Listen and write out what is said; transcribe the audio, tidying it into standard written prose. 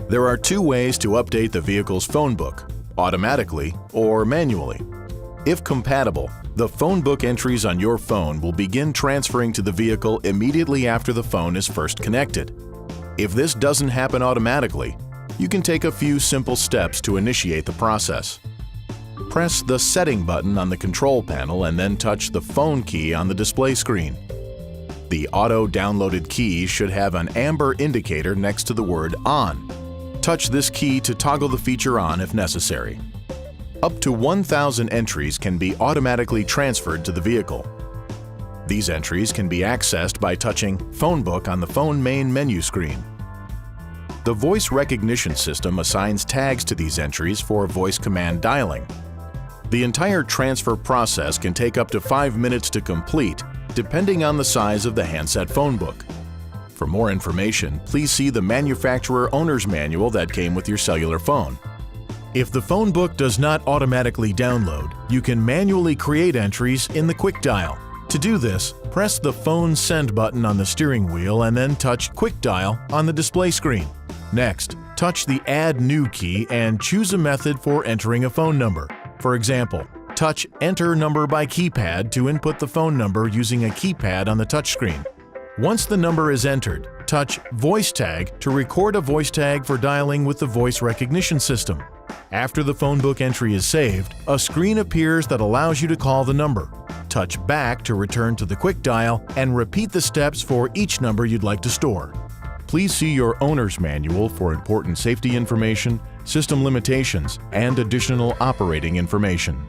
There are two ways to update the vehicle's phone book, automatically or manually. If compatible, the phone book entries on your phone will begin transferring to the vehicle immediately after the phone is first connected. If this doesn't happen automatically, you can take a few simple steps to initiate the process. Press the Setting button on the control panel and then touch the Phone key on the display screen. The auto-downloaded key should have an amber indicator next to the word On. Touch this key to toggle the feature on if necessary. Up to 1,000 entries can be automatically transferred to the vehicle. These entries can be accessed by touching Phone Book on the phone main menu screen. The voice recognition system assigns tags to these entries for voice command dialing. The entire transfer process can take up to 5 minutes to complete, depending on the size of the handset phone book. For more information, please see the manufacturer owner's manual that came with your cellular phone. If the phone book does not automatically download, you can manually create entries in the Quick Dial. To do this, press the Phone Send button on the steering wheel and then touch Quick Dial on the display screen. Next, touch the Add New key and choose a method for entering a phone number. For example, touch Enter Number by Keypad to input the phone number using a keypad on the touchscreen. Once the number is entered, touch Voice Tag to record a voice tag for dialing with the voice recognition system. After the phone book entry is saved, a screen appears that allows you to call the number. Touch Back to return to the Quick Dial and repeat the steps for each number you'd like to store. Please see your owner's manual for important safety information, system limitations, and additional operating information.